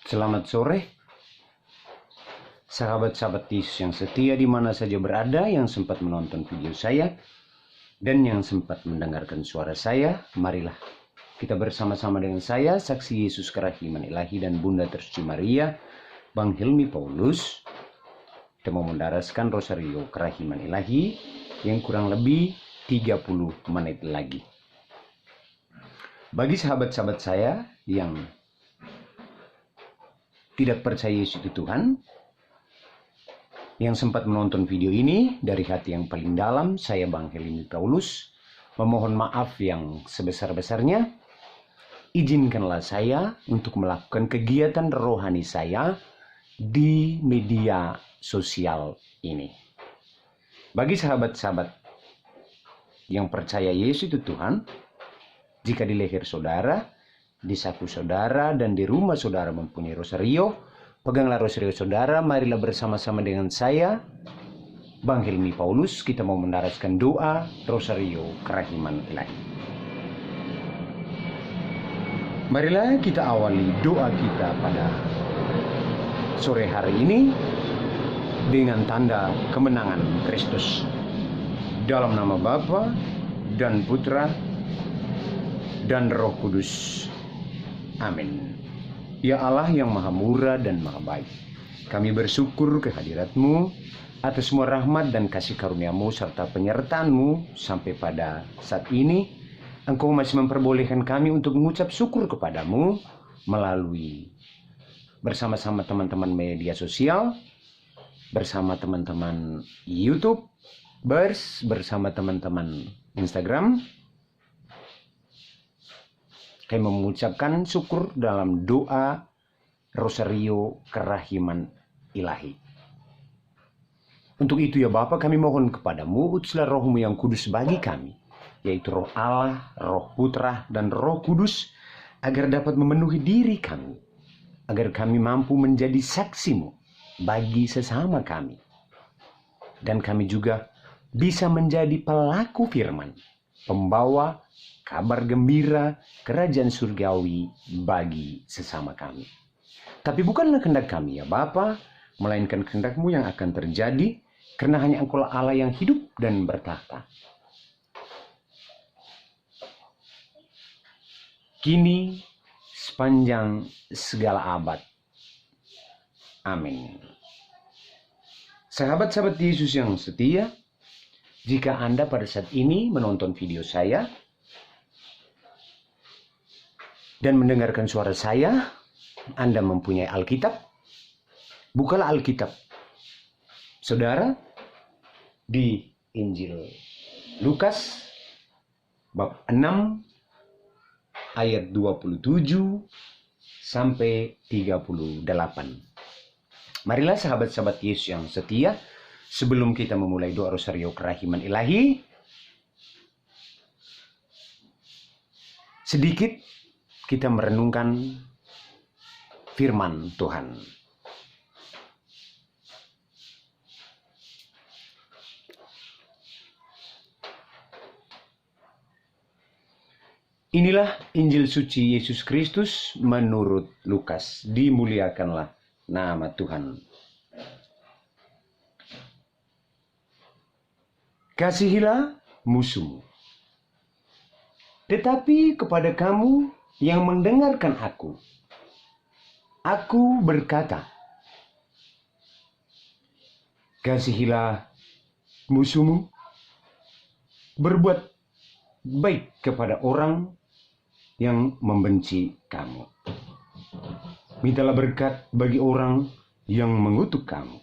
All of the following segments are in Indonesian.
Selamat sore, sahabat-sahabat Yesus yang setia di mana saja berada, yang sempat menonton video saya, dan yang sempat mendengarkan suara saya. Marilah kita bersama-sama dengan saya, Saksi Yesus Kerahiman Ilahi dan Bunda Tersuci Maria, Bang Hilmi Paulus. Kita mau mendaraskan Rosario Kerahiman Ilahi yang kurang lebih 30 menit lagi. Bagi sahabat-sahabat saya yang tidak percaya Yesus itu Tuhan, yang sempat menonton video ini, dari hati yang paling dalam, saya Bang Hilmi Paulus memohon maaf yang sebesar-besarnya. Izinkanlah saya untuk melakukan kegiatan rohani saya di media sosial ini. Bagi sahabat-sahabat yang percaya Yesus itu Tuhan, jika di leher saudara, di saku saudara, dan di rumah saudara mempunyai rosario, peganglah rosario saudara. Marilah bersama-sama dengan saya, Bang Hilmi Paulus, kita mau mendaraskan doa Rosario Kerahiman Ilahi. Marilah kita awali doa kita pada sore hari ini dengan tanda kemenangan Kristus. Dalam nama Bapa dan Putra dan Roh Kudus. Amin. Ya Allah yang maha murah dan maha baik, kami bersyukur kehadirat-Mu atas semua rahmat dan kasih karunia-Mu serta penyertaan-Mu sampai pada saat ini. Engkau masih memperbolehkan kami untuk mengucap syukur kepadamu melalui bersama-sama teman-teman media sosial, bersama teman-teman YouTube, bersama teman-teman Instagram. Kami mengucapkan syukur dalam doa Rosario Kerahiman Ilahi. Untuk itu ya Bapa, kami mohon kepadamu, utuslah rohmu yang kudus bagi kami, yaitu roh Allah, roh Putra, dan roh Kudus, agar dapat memenuhi diri kami, agar kami mampu menjadi saksimu bagi sesama kami. Dan kami juga bisa menjadi pelaku firman, pembawa kabar gembira kerajaan surgawi bagi sesama kami. Tapi bukanlah kehendak kami ya Bapa, melainkan kehendak-Mu yang akan terjadi, karena hanya Engkau Allah yang hidup dan bertahta. Kini sepanjang segala abad. Amin. Sahabat-sahabat Yesus yang setia, jika Anda pada saat ini menonton video saya dan mendengarkan suara saya, Anda mempunyai Alkitab, bukalah Alkitab saudara di Injil Lukas bab 6 ayat 27 sampai 38. Marilah sahabat-sahabat Yesus yang setia, sebelum kita memulai doa Rosario Kerahiman Ilahi, sedikit kita merenungkan firman Tuhan. Inilah Injil suci Yesus Kristus menurut Lukas. Dimuliakanlah nama Tuhan. Kasihilah musuhmu. Tetapi kepada kamu yang mendengarkan aku berkata, kasihilah musuhmu, berbuat baik kepada orang yang membenci kamu. Mintalah berkat bagi orang yang mengutuk kamu.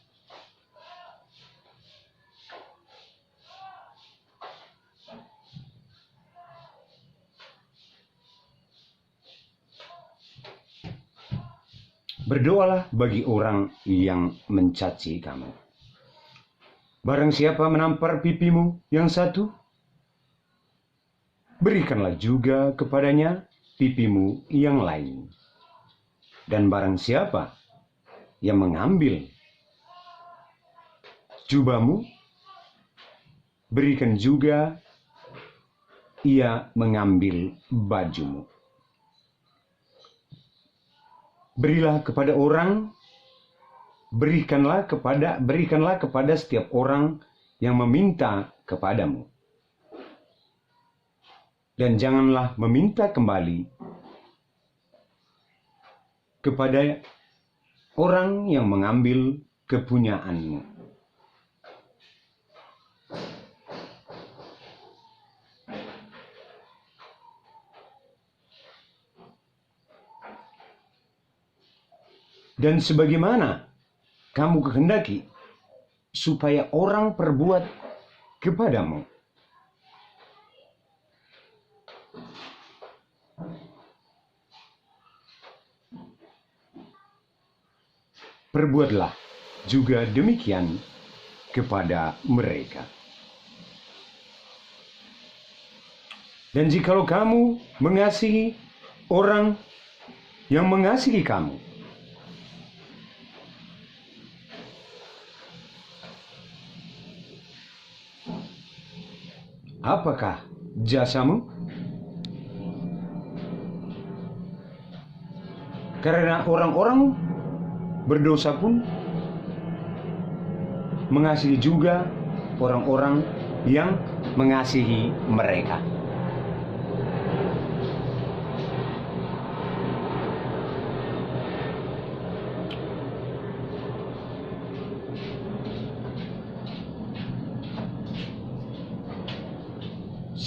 Berdoalah bagi orang yang mencaci kamu. Barang siapa menampar pipimu yang satu, berikanlah juga kepadanya pipimu yang lain. Dan barang siapa yang mengambil jubahmu, berikan juga ia mengambil bajumu. Berilah kepada orang, berikanlah kepada setiap orang yang meminta kepadamu. Dan janganlah meminta kembali kepada orang yang mengambil kepunyaanmu. Dan sebagaimana kamu kehendaki supaya orang perbuat kepadamu, perbuatlah juga demikian kepada mereka. Dan jikalau kamu mengasihi orang yang mengasihi kamu, apakah jasamu? Karena orang-orang berdosa pun mengasihi juga orang-orang yang mengasihi mereka.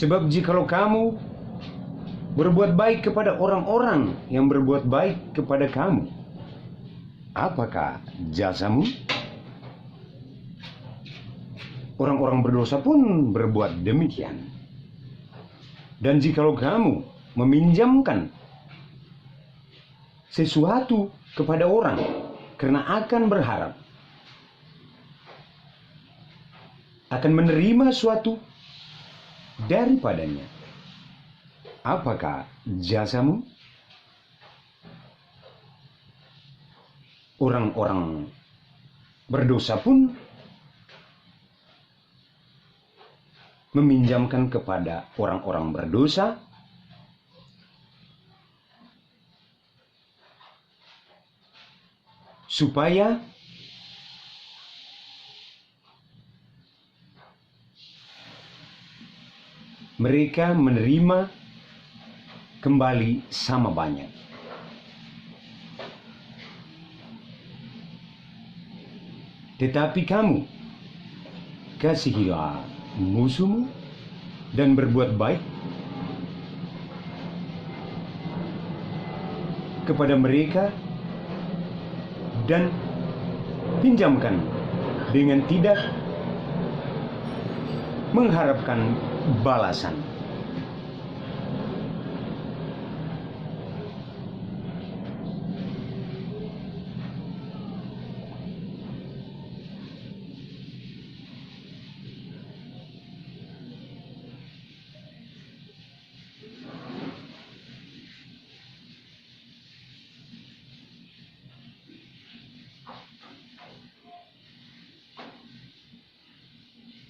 Sebab jikalau kamu berbuat baik kepada orang-orang yang berbuat baik kepada kamu, apakah jasamu? Orang-orang berdosa pun berbuat demikian. Dan jikalau kamu meminjamkan sesuatu kepada orang karena akan berharap akan menerima suatu daripadanya, apakah jasamu? Orang-orang berdosa pun meminjamkan kepada orang-orang berdosa supaya mereka menerima kembali sama banyak. Tetapi kamu kasihilah musuhmu dan berbuat baik kepada mereka dan pinjamkan dengan tidak mengharapkan balasan.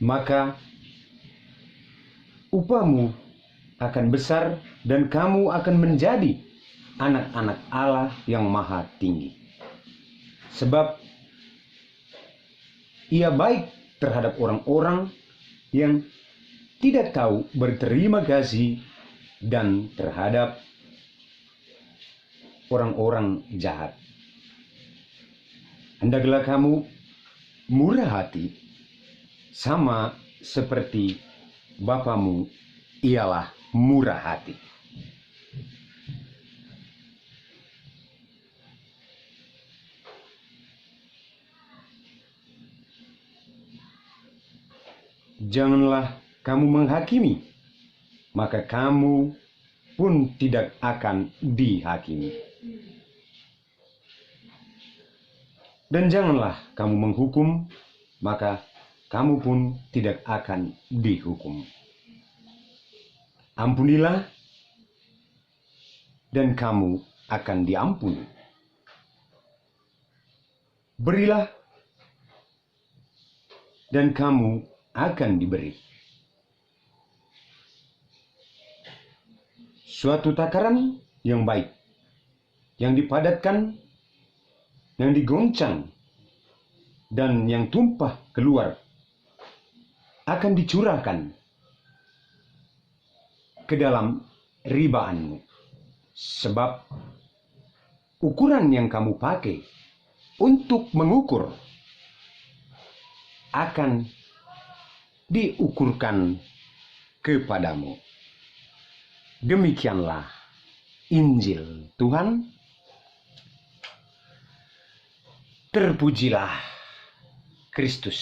Maka upahmu akan besar dan kamu akan menjadi anak-anak Allah yang maha tinggi. Sebab Ia baik terhadap orang-orang yang tidak tahu berterima kasih dan terhadap orang-orang jahat. Hendaklah kamu murah hati sama seperti Bapamu ialah murah hati. Janganlah kamu menghakimi, maka kamu pun tidak akan dihakimi. Dan janganlah kamu menghukum, maka kamu pun tidak akan dihukum. Ampunilah, dan kamu akan diampuni. Berilah, dan kamu akan diberi. Suatu takaran yang baik, yang dipadatkan yang digoncang dan yang tumpah keluar akan dicurahkan ke dalam ribaanmu. Sebab ukuran yang kamu pakai untuk mengukur akan diukurkan kepadamu. Demikianlah Injil Tuhan. Terpujilah Kristus.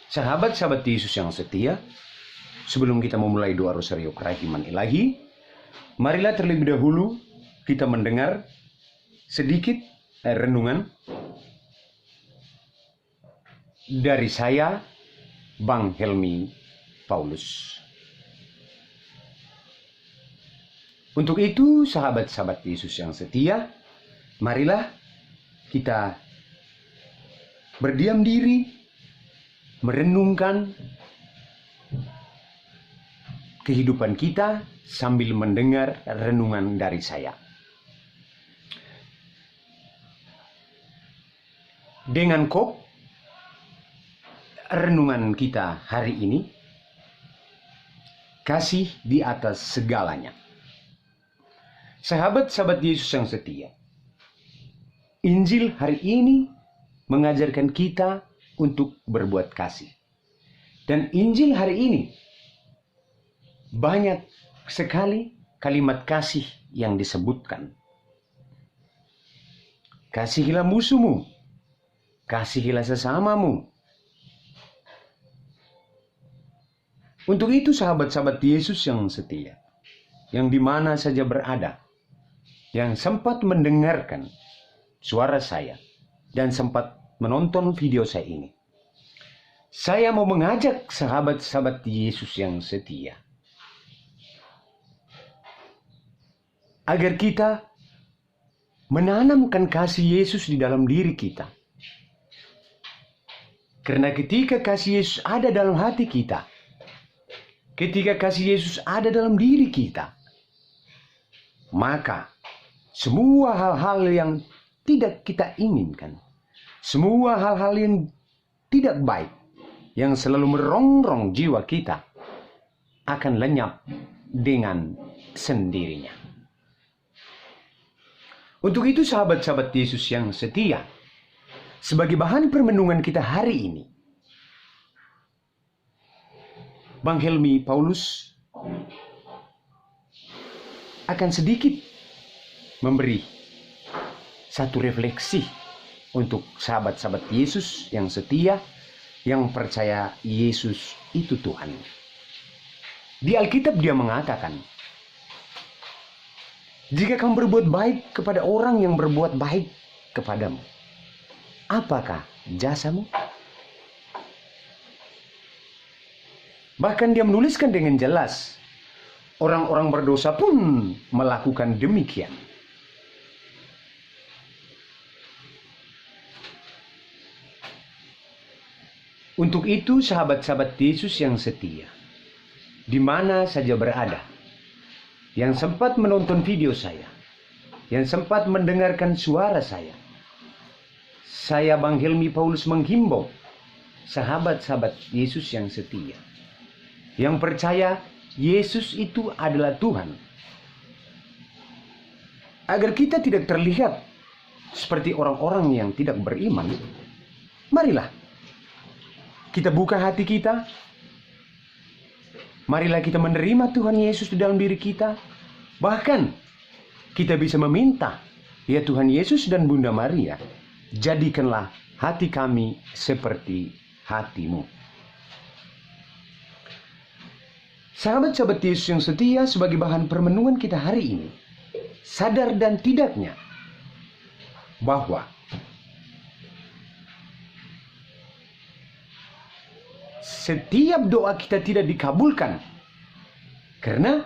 Sahabat-sahabat Yesus yang setia, sebelum kita memulai doa rosario kerahiman ilahi, marilah terlebih dahulu kita mendengar sedikit renungan dari saya, Bang Helmi Paulus. Untuk itu, sahabat-sahabat Yesus yang setia, marilah kita berdiam diri, merenungkan kehidupan kita sambil mendengar renungan dari saya. Dengan kop renungan kita hari ini, kasih di atas segalanya. Sahabat-sahabat Yesus yang setia, Injil hari ini mengajarkan kita untuk berbuat kasih. Dan Injil hari ini banyak sekali kalimat kasih yang disebutkan. Kasihilah musuhmu, kasihilah sesamamu. Untuk itu sahabat-sahabat Yesus yang setia, yang di mana saja berada, yang sempat mendengarkan suara saya dan sempat menonton video saya ini, saya mau mengajak sahabat-sahabat Yesus yang setia agar kita menanamkan kasih Yesus di dalam diri kita. Karena ketika kasih Yesus ada dalam hati kita, ketika kasih Yesus ada dalam diri kita, maka semua hal-hal yang tidak kita inginkan, semua hal-hal yang tidak baik, yang selalu merongrong jiwa kita, akan lenyap dengan sendirinya. Untuk itu sahabat-sahabat Yesus yang setia, sebagai bahan permenungan kita hari ini, Bang Helmi Paulus akan sedikit memberi satu refleksi untuk sahabat-sahabat Yesus yang setia, yang percaya Yesus itu Tuhan. Di Alkitab dia mengatakan, jika kamu berbuat baik kepada orang yang berbuat baik kepadamu, apakah jasamu? Bahkan dia menuliskan dengan jelas, orang-orang berdosa pun melakukan demikian. Untuk itu sahabat-sahabat Yesus yang setia, di mana saja berada, yang sempat menonton video saya, yang sempat mendengarkan suara saya Bang Helmi Paulus menghimbau sahabat-sahabat Yesus yang setia, yang percaya Yesus itu adalah Tuhan, agar kita tidak terlihat seperti orang-orang yang tidak beriman. Marilah kita buka hati kita. Marilah kita menerima Tuhan Yesus di dalam diri kita. Bahkan kita bisa meminta, ya Tuhan Yesus dan Bunda Maria, jadikanlah hati kami seperti hatimu. Sahabat-sahabat Yesus yang setia, sebagai bahan permenungan kita hari ini, sadar dan tidaknya bahwa setiap doa kita tidak dikabulkan karena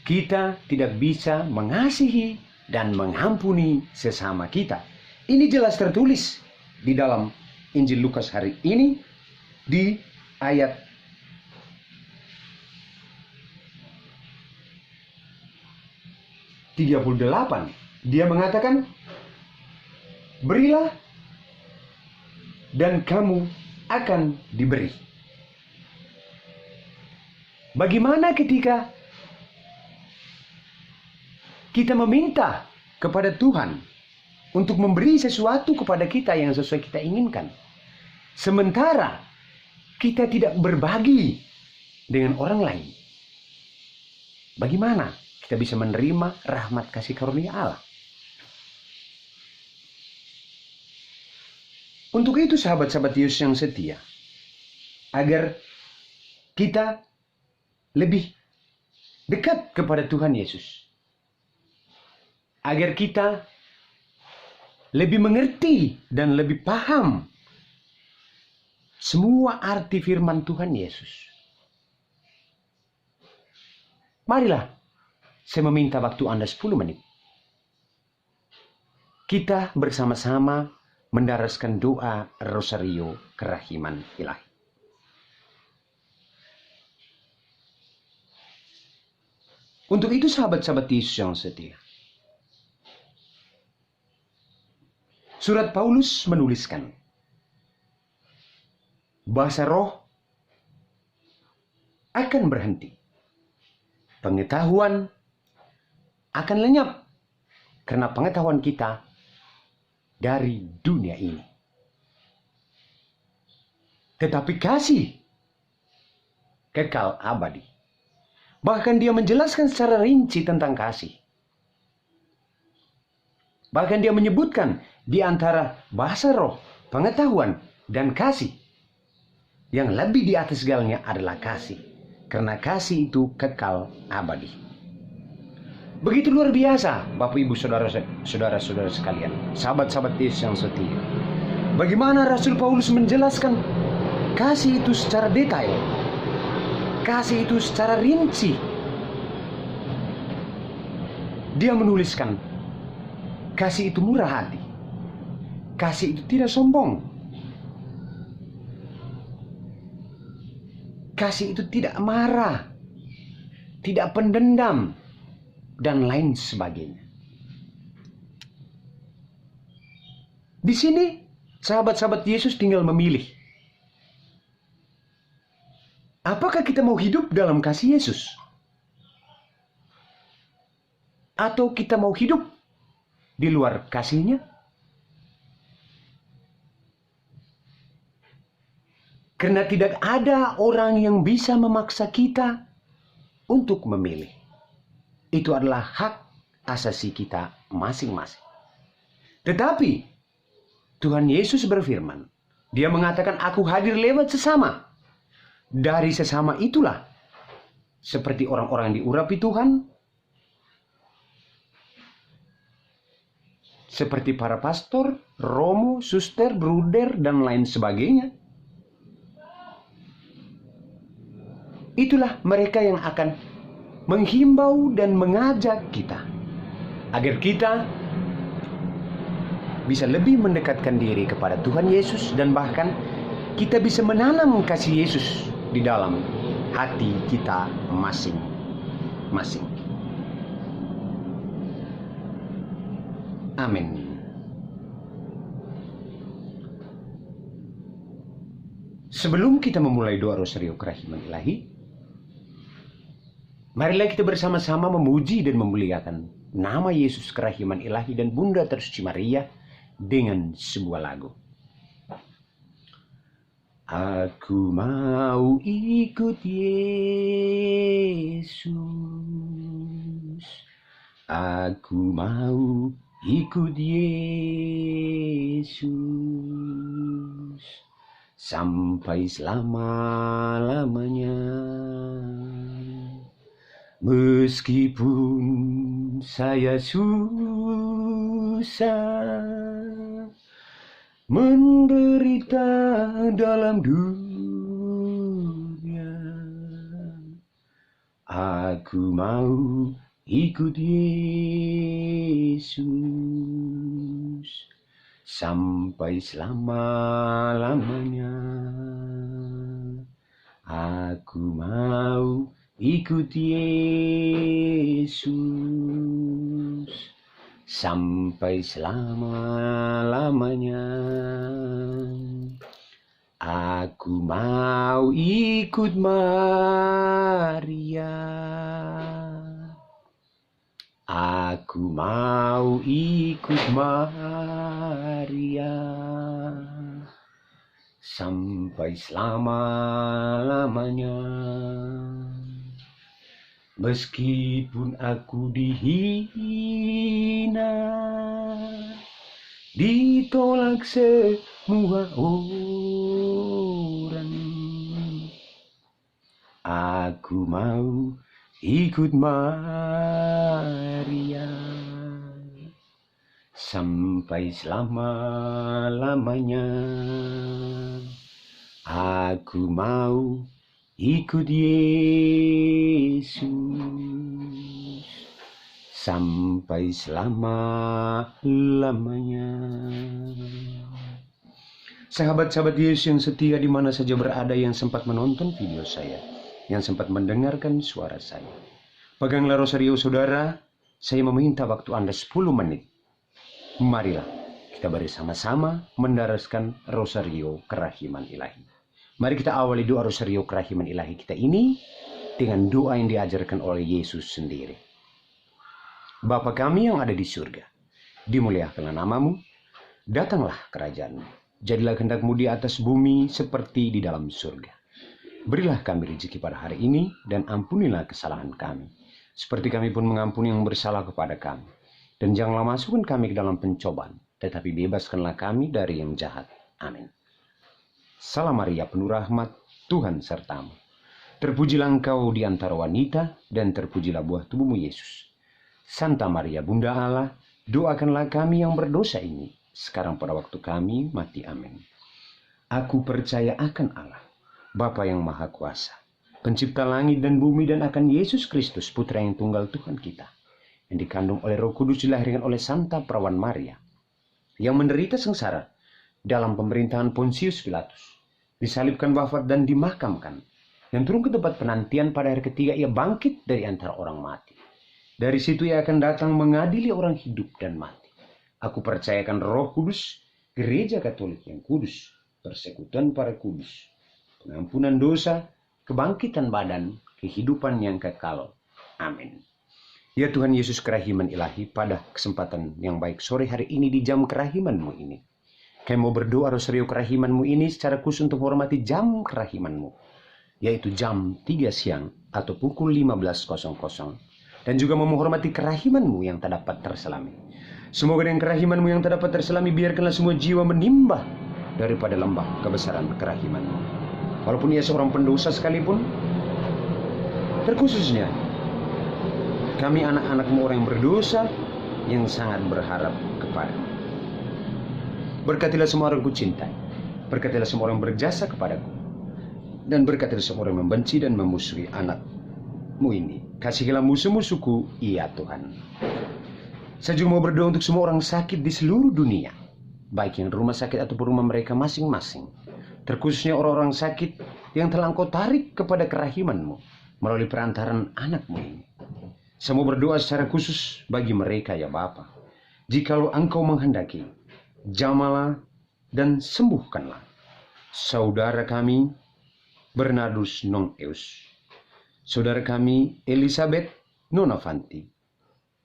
kita tidak bisa mengasihi dan mengampuni sesama kita. Ini jelas tertulis di dalam Injil Lukas hari ini, di ayat 38. Dia mengatakan, berilah dan kamu akan diberi. Bagaimana ketika kita meminta kepada Tuhan untuk memberi sesuatu kepada kita yang sesuai kita inginkan, sementara kita tidak berbagi dengan orang lain? Bagaimana kita bisa menerima rahmat kasih karunia Allah? Untuk itu sahabat-sahabat Yesus yang setia, agar kita lebih dekat kepada Tuhan Yesus, agar kita lebih mengerti dan lebih paham semua arti firman Tuhan Yesus, marilah saya meminta waktu Anda 10 menit. Kita bersama-sama mendaraskan doa Rosario Kerahiman Ilahi. Untuk itu sahabat-sahabat Yesus yang setia, surat Paulus menuliskan, bahasa roh akan berhenti, pengetahuan akan lenyap, karena pengetahuan kita dari dunia ini. Tetapi kasih kekal abadi. Bahkan dia menjelaskan secara rinci tentang kasih. Bahkan dia menyebutkan di antara bahasa roh, pengetahuan, dan kasih, yang lebih di atas segalanya adalah kasih. Karena kasih itu kekal abadi. Begitu luar biasa, Bapak Ibu saudara-saudara sekalian, sahabat-sahabat Yesus yang setia. Bagaimana Rasul Paulus menjelaskan kasih itu secara detail, kasih itu secara rinci. Dia menuliskan, kasih itu murah hati, kasih itu tidak sombong, kasih itu tidak marah, tidak pendendam, dan lain sebagainya. Di sini sahabat-sahabat Yesus tinggal memilih. Apakah kita mau hidup dalam kasih Yesus? Atau kita mau hidup di luar kasih-Nya? Karena tidak ada orang yang bisa memaksa kita untuk memilih. Itu adalah hak asasi kita masing-masing. Tetapi Tuhan Yesus berfirman, Dia mengatakan, aku hadir lewat sesama. Dari sesama itulah, seperti orang-orang yang diurapi Tuhan, seperti para pastor, romo, suster, bruder, dan lain sebagainya, itulah mereka yang akan menghimbau dan mengajak kita agar kita bisa lebih mendekatkan diri kepada Tuhan Yesus, dan bahkan kita bisa menanam kasih Yesus di dalam hati kita masing-masing. Amin. Sebelum kita memulai doa Rosario Kerahiman Ilahi, marilah kita bersama-sama memuji dan memuliakan nama Yesus Kerahiman Ilahi dan Bunda Tersuci Maria dengan sebuah lagu. Aku mau ikut Yesus, aku mau ikut Yesus sampai selama-lamanya. Meskipun saya susah menderita dalam dunia, aku mau ikut Yesus sampai selama-lamanya. ikut Yesus sampai selama-lamanya. Aku mau ikut Maria. Aku mau ikut Maria sampai selama-lamanya. Meskipun aku dihina, ditolak semua orang, aku mau ikut Maria sampai selama-lamanya. Aku mau ikut Yesus sampai selama-lamanya. Sahabat-sahabat Yesus yang setia di mana saja berada, yang sempat menonton video saya, yang sempat mendengarkan suara saya, peganglah rosario saudara. Saya meminta waktu Anda 10 menit. Marilah kita bersama-sama mendaraskan rosario kerahiman ilahi. Mari kita awali doa rosario kerahiman ilahi kita ini dengan doa yang diajarkan oleh Yesus sendiri. Bapa kami yang ada di surga, dimuliakanlah namamu, datanglah kerajaanmu, jadilah kehendak-mu di atas bumi seperti di dalam surga. Berilah kami rezeki pada hari ini, dan ampunilah kesalahan kami, seperti kami pun mengampuni yang bersalah kepada kami. Dan janganlah masukkan kami ke dalam pencobaan, tetapi bebaskanlah kami dari yang jahat. Amin. Salam Maria, penuh rahmat, Tuhan sertamu. Terpujilah engkau di antara wanita, dan terpujilah buah tubuhmu Yesus. Santa Maria, Bunda Allah, doakanlah kami yang berdosa ini, sekarang pada waktu kami mati. Amin. Aku percaya akan Allah, Bapa yang Maha Kuasa, pencipta langit dan bumi, dan akan Yesus Kristus, Putra yang tunggal Tuhan kita, yang dikandung oleh Roh Kudus, dilahirkan oleh Santa Perawan Maria, yang menderita sengsara dalam pemerintahan Pontius Pilatus, disalibkan, wafat, dan dimakamkan, yang turun ke tempat penantian. Pada hari ketiga ia bangkit dari antara orang mati. Dari situ ia akan datang mengadili orang hidup dan mati. Aku percayakan Roh Kudus, Gereja Katolik yang kudus, persekutuan para kudus, pengampunan dosa, kebangkitan badan, kehidupan yang kekal. Amin. Ya Tuhan Yesus kerahiman ilahi, pada kesempatan yang baik sore hari ini di jam kerahiman-Mu ini, kami mau berdoa rosario kerahiman-Mu ini secara khusus untuk menghormati jam kerahiman-Mu, yaitu jam 3 siang atau pukul 15.00, dan juga menghormati kerahiman-Mu yang tak dapat terselami. Semoga dengan kerahiman-Mu yang tak dapat terselami, biarkanlah semua jiwa menimbah daripada lembah kebesaran kerahiman-Mu. Walaupun ia seorang pendosa sekalipun, terkhususnya kami anak-anak-Mu orang yang berdosa, yang sangat berharap kepada-Mu. Berkatilah semua orang ku cintai, berkatilah semua orang berjasa kepadaku, dan berkatilah semua orang membenci dan memusuhi anak-Mu ini. Kasihilah musuh-musuhku, ya Tuhan. Saya juga mau berdoa untuk semua orang sakit di seluruh dunia, baik yang rumah sakit ataupun rumah mereka masing-masing. Terkhususnya orang-orang sakit yang telah Engkau tarik kepada kerahiman-Mu melalui perantaran anak-Mu ini. Saya mau berdoa secara khusus bagi mereka, ya Bapa. Jikalau Engkau menghendaki, jamalah dan sembuhkanlah saudara kami Bernardus Nongeus, saudara kami Elizabeth Nonavanti,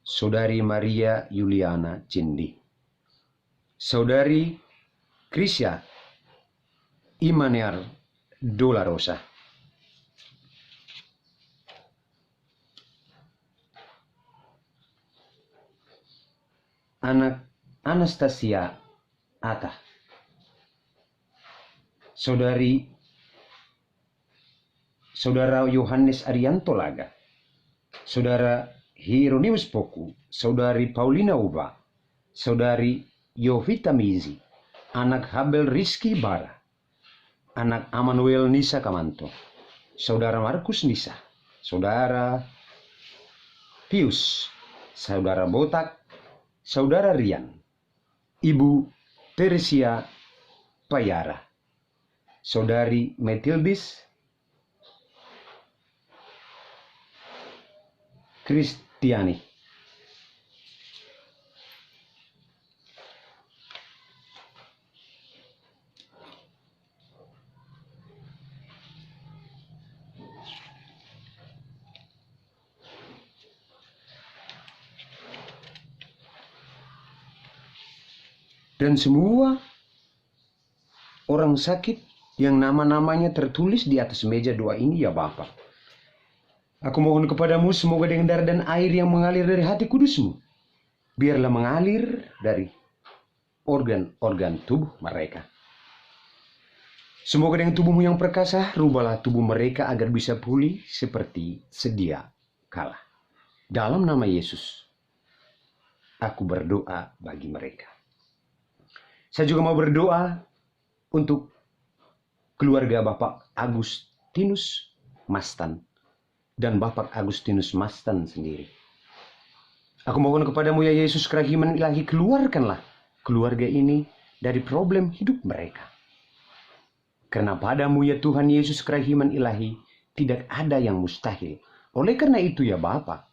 saudari Maria Yuliana Cindi, saudari Krisya Immanuel Dolarosa, anak Anastasia Ata, saudara Yohanes Arianto Laga, saudara Hieronymus Poku, saudari Paulina Uba, saudari Yovita Mizi, anak Habel Rizky Bara, anak Amanuel Nisa Kamanto, saudara Markus Nisa, saudara Pius, saudara Botak, saudara Rian, Ibu Teresia Payara, saudari Metildis, Kristiani. Dan semua orang sakit yang nama-namanya tertulis di atas meja doa ini, ya Bapa, aku mohon kepadamu semoga dengan darah dan air yang mengalir dari hati kudusmu, biarlah mengalir dari organ-organ tubuh mereka. Semoga dengan tubuhmu yang perkasa, rubahlah tubuh mereka agar bisa pulih seperti sedia kala. Dalam nama Yesus, aku berdoa bagi mereka. Saya juga mau berdoa untuk keluarga Bapak Agustinus Mastan dan Bapak Agustinus Mastan sendiri. Aku mohon kepadamu ya Yesus, kerahiman ilahi, keluarkanlah keluarga ini dari problem hidup mereka. Karena padamu ya Tuhan Yesus, kerahiman ilahi, tidak ada yang mustahil. Oleh karena itu ya Bapa,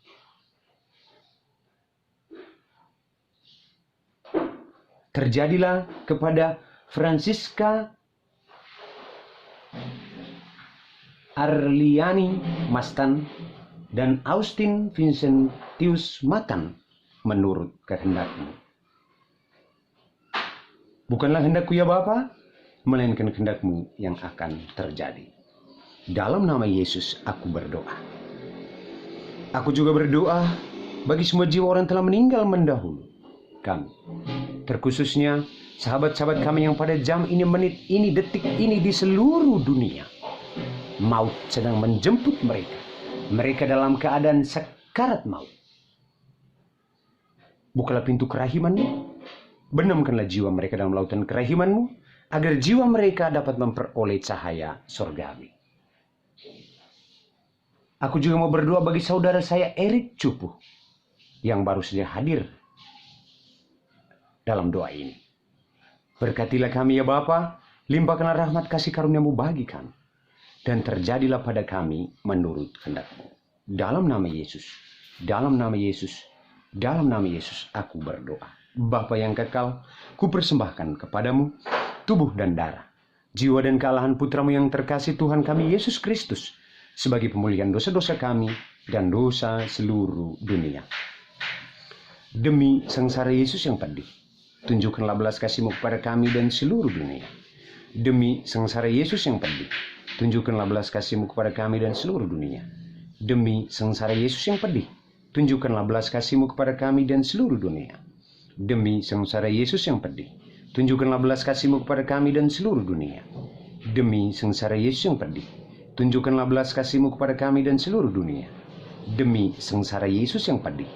terjadilah kepada Francisca Arliani Mastan dan Austin Vincentius Matan menurut kehendak-Mu. Bukanlah hendakku ya Bapa, melainkan kehendak-Mu yang akan terjadi. Dalam nama Yesus aku berdoa. Aku juga berdoa bagi semua jiwa orang telah meninggal mendahulu kami, terkhususnya sahabat-sahabat kami yang pada jam ini, menit ini, detik ini di seluruh dunia maut sedang menjemput mereka. Mereka dalam keadaan sekarat maut. Bukalah pintu kerahiman-Mu, benamkanlah jiwa mereka dalam lautan kerahiman-Mu, agar jiwa mereka dapat memperoleh cahaya surgawi. Aku juga mau berdoa bagi saudara saya Erik Cupu yang baru saja hadir dalam doa ini. Berkatilah kami ya Bapa, limpahkanlah rahmat kasih karunia-Mu bagi kami, dan terjadilah pada kami menurut kehendak-Mu. Dalam nama Yesus, dalam nama Yesus, dalam nama Yesus aku berdoa. Bapa yang kekal, ku persembahkan kepadamu tubuh dan darah, jiwa dan kealahan putra-Mu yang terkasih Tuhan kami Yesus Kristus, sebagai pemulihan dosa-dosa kami dan dosa seluruh dunia. Demi sengsara Yesus yang pedih, tunjukkanlah belas kasih-Mu kepada kami dan seluruh dunia. Demi sengsara Yesus yang pedih, tunjukkanlah belas kasih-Mu kepada kami dan seluruh dunia. Demi sengsara Yesus yang pedih, tunjukkanlah belas kasih-Mu kepada kami dan seluruh dunia. Demi sengsara Yesus yang pedih, tunjukkanlah belas kasih-Mu kepada kami dan seluruh dunia. Demi sengsara Yesus yang pedih, tunjukkanlah belas kasih-Mu kepada kami dan seluruh dunia. Demi sengsara Yesus yang pedih,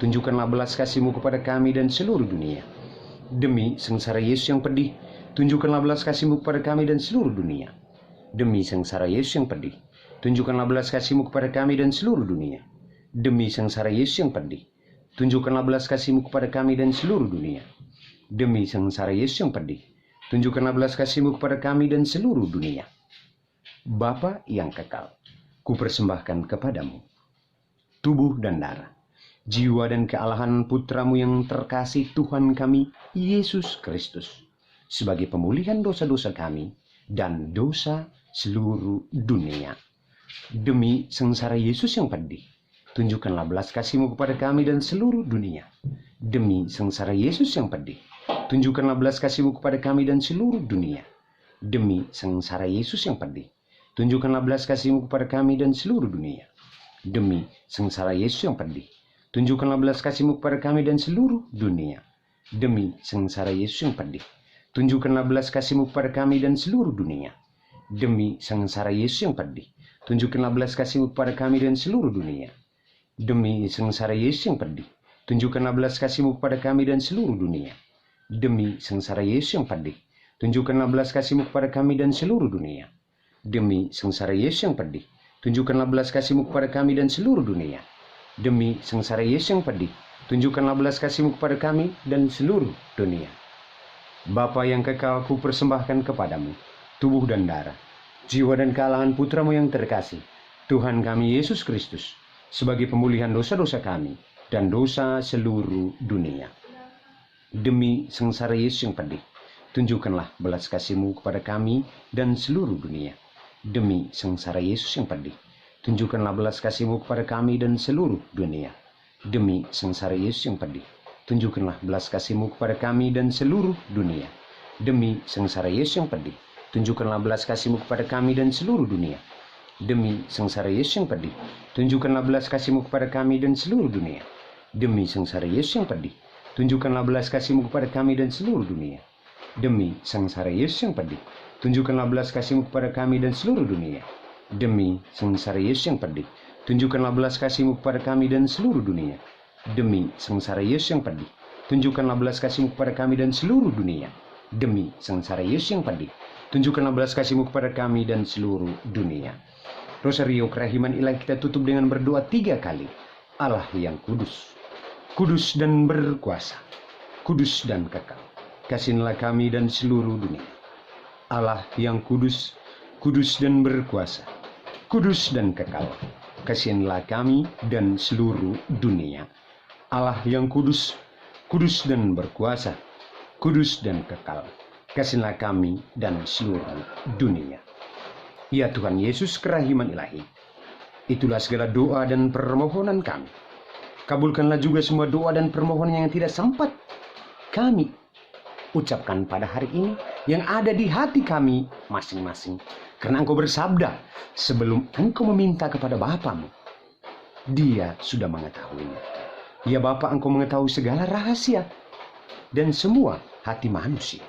tunjukkanlah belas kasih-Mu kepada kami dan seluruh dunia. Demi sengsara Yesus yang pedih, tunjukkanlah belas kasih-Mu kepada kami dan seluruh dunia. Demi sengsara Yesus yang pedih, tunjukkanlah belas kasih-Mu kepada kami dan seluruh dunia. Demi sengsara Yesus yang pedih, tunjukkanlah belas kasih-Mu kepada kami dan seluruh dunia. Demi sengsara Yesus yang pedih, tunjukkanlah belas kasih-Mu kepada kami dan seluruh dunia. Bapa yang kekal, ku persembahkan kepadamu tubuh dan darah, jiwa dan kealahan putra-Mu yang terkasih Tuhan kami Yesus Kristus, sebagai pemulihan dosa-dosa kami dan dosa seluruh dunia. Demi sengsara Yesus yang pedih, tunjukkanlah belas kasih-Mu kepada kami dan seluruh dunia. Demi sengsara Yesus yang pedih, tunjukkanlah belas kasih-Mu kepada kami dan seluruh dunia. Demi sengsara Yesus yang pedih, tunjukkanlah belas kasih-Mu kepada kami dan seluruh dunia. Demi sengsara Yesus yang pedih, tunjukkanlah belas kasih-Mu kepada kami dan seluruh dunia. Demi sengsara Yesus yang pedih, tunjukkanlah belas kasih-Mu kepada kami dan seluruh dunia. Demi sengsara Yesus yang pedih, tunjukkanlah belas kasih-Mu kepada kami dan seluruh dunia. Demi sengsara Yesus yang pedih, tunjukkanlah belas kasih-Mu kepada kami dan seluruh dunia. Demi sengsara Yesus yang pedih, tunjukkanlah belas kasih-Mu kepada kami dan seluruh dunia. Demi sengsara Yesus yang pedih, tunjukkanlah belas kasih-Mu kepada kami dan seluruh dunia. Demi sengsara Yesus yang pedih, tunjukkanlah belas kasih-Mu kepada kami dan seluruh dunia. Bapa yang kekal, ku persembahkan kepadamu tubuh dan darah, jiwa dan kealahan putra-Mu yang terkasih, Tuhan kami Yesus Kristus, sebagai pemulihan dosa-dosa kami dan dosa seluruh dunia. Demi sengsara Yesus yang pedih, tunjukkanlah belas kasih-Mu kepada kami dan seluruh dunia. Demi sengsara Yesus yang pedih, tunjukkanlah belas kasih-Mu kepada kami dan seluruh dunia. Demi sengsara Yesus yang pedih, tunjukkanlah belas kasih-Mu kepada kami dan seluruh dunia. Demi sengsara Yesus yang pedih, tunjukkanlah belas kasih-Mu kepada kami dan seluruh dunia. Demi sengsara Yesus yang pedih, tunjukkanlah belas kasih-Mu kepada kami dan seluruh dunia. Demi sengsara Yesus yang pedih, tunjukkanlah belas kasih-Mu kepada kami dan seluruh dunia. Demi sengsara Yesus yang pedih, tunjukkanlah belas kasih-Mu kepada kami dan seluruh dunia. Demi sengsara Yesus yang pedih, tunjukkanlah belas kasih-Mu kepada kami dan seluruh dunia. Demi sengsara Yesus yang pedih, tunjukkanlah belas kasih-Mu kepada kami dan seluruh dunia. Demi sengsara Yesus yang pedih, tunjukkanlah belas kasih-Mu kepada kami dan seluruh dunia. Rosario kerahiman ilahi kita tutup dengan berdoa 3 kali. Allah yang kudus, kudus dan berkuasa, kudus dan kekal, kasihilah kami dan seluruh dunia. Allah yang kudus, kudus dan berkuasa, kudus dan kekal, kasihilah kami dan seluruh dunia. Allah yang kudus, kudus dan berkuasa, kudus dan kekal, kasihilah kami dan seluruh dunia. Ya Tuhan Yesus kerahiman ilahi, itulah segala doa dan permohonan kami. Kabulkanlah juga semua doa dan permohonan yang tidak sempat kami ucapkan pada hari ini, yang ada di hati kami masing-masing. Karena Engkau bersabda, sebelum Engkau meminta kepada Bapamu, Dia sudah mengetahuinya. Ya Bapa, Engkau mengetahui segala rahasia dan semua hati manusia.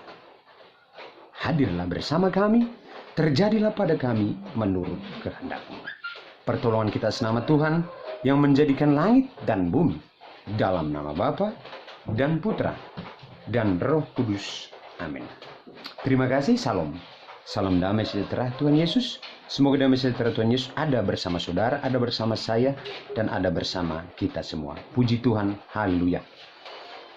Hadirlah bersama kami, terjadilah pada kami menurut kehendak-Mu. Pertolongan kita senama Tuhan yang menjadikan langit dan bumi, dalam nama Bapa dan Putra dan Roh Kudus. Amin. Terima kasih. Salam. Salam damai sejahtera Tuhan Yesus. Semoga damai sejahtera Tuhan Yesus ada bersama saudara, ada bersama saya, dan ada bersama kita semua. Puji Tuhan. Haleluya.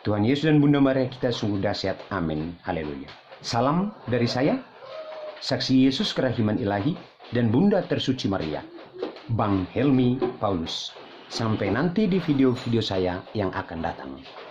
Tuhan Yesus dan Bunda Maria kita sungguh dahsyat. Amin. Haleluya. Salam dari saya, saksi Yesus kerahiman ilahi dan Bunda Tersuci Maria, Bang Helmi Paulus. Sampai nanti di video-video saya yang akan datang.